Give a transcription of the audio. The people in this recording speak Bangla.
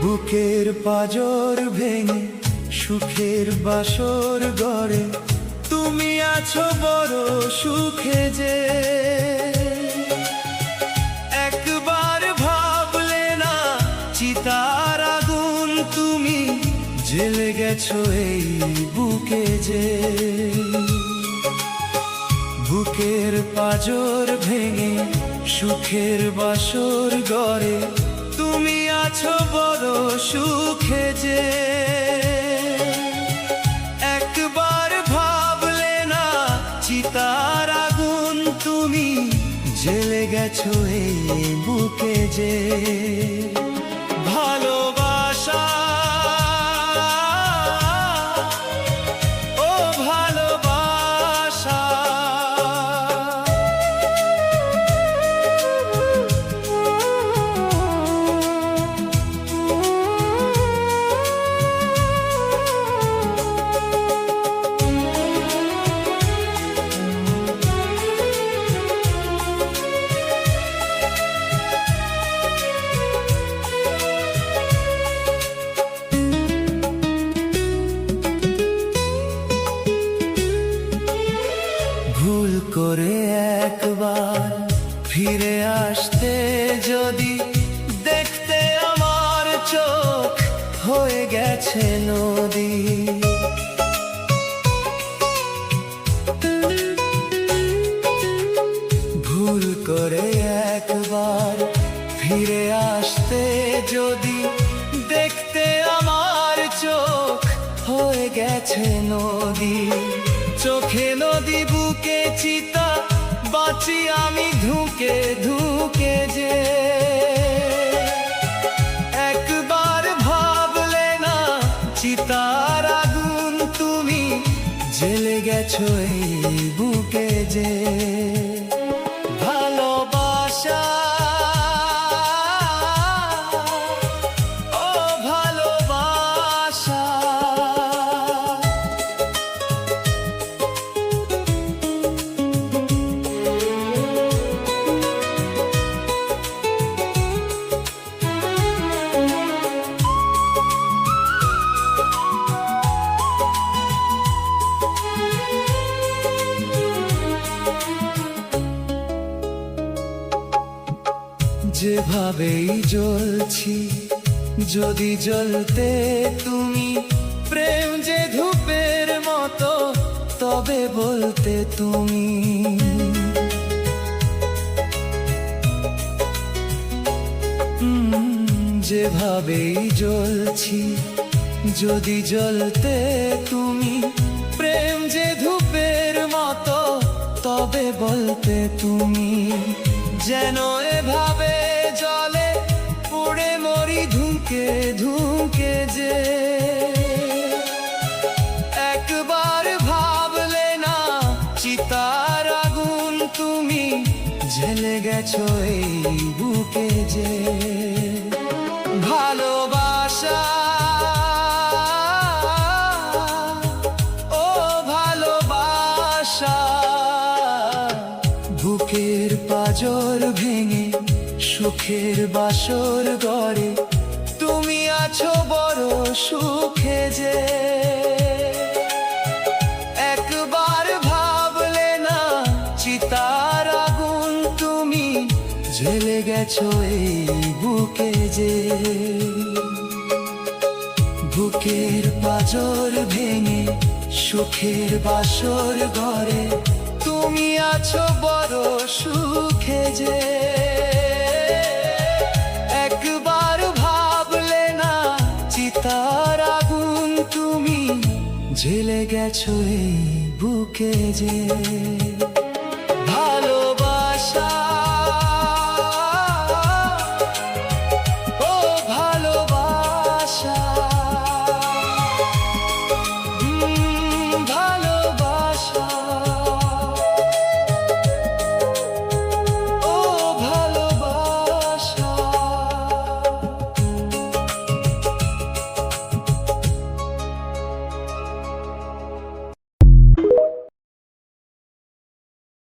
বুকের পাঁজর ভেঙে সুখের বাসর গড়ে তুমি আছো বড় সুখে যে একবার ভাবলে না চিতার আগুন তুমি জ্বেলে গেছো এই বুকে যে বুকের পাঁজর ভেঙে সুখের বাসর গড়ে তুমি আছো বড় সুখে যে একবার ভাবলে না চিতার আগুন তুমি জ্বেলে গেছো এই বুকে যে ভালোবাসা ও ভালোবাসা ভুল করে একবার ফিরে আসতে যদি দেখতে আমার চোখ হয়ে গেছে নদী ভুল করে একবার ফিরে আসতে যদি দেখতে আমার চোখ হয়ে গেছে নদী চোখে নদী বুকে চিতা বাঁচি আমি ধুকে ধুকে যে একবার ভাবলে না চিতার আগুন তুমি জ্বেলে গেছো এই বুকে যে ভালোবাসা ও ভালোবাসা যেভাবেই জ্বলছি যদি জ্বলতে তুমি প্রেম যে ধূপের মতো তবে বলতে তুমি যেভাবেই জ্বলছি যদি জ্বলতে তুমি প্রেম যে ধূপের মতো তবে বলতে তুমি যেন এভাবে জলে পুড়ে মরি ধুকে ধুকে যে একবার ভাবলে না চিতার আগুন তুমি জ্বেলে গেছো এই বুকে যে ভালোবাসা ও ভালোবাসা বুকের পাঁজর ভেঙে সুখের বাসর গড়ে তুমি আছো বড় সুখে যে একবার ভাবলে না চিতার আগুন তুমি জ্বেলে গেছো এই বুকে যে বুকের পাঁজর ভেঙে সুখের বাসর গড়ে তুমি আছো বড় সুখে যে একবার ভাবলে না চিতার আগুন তুমি জ্বেলে গেছো এই বুকে যে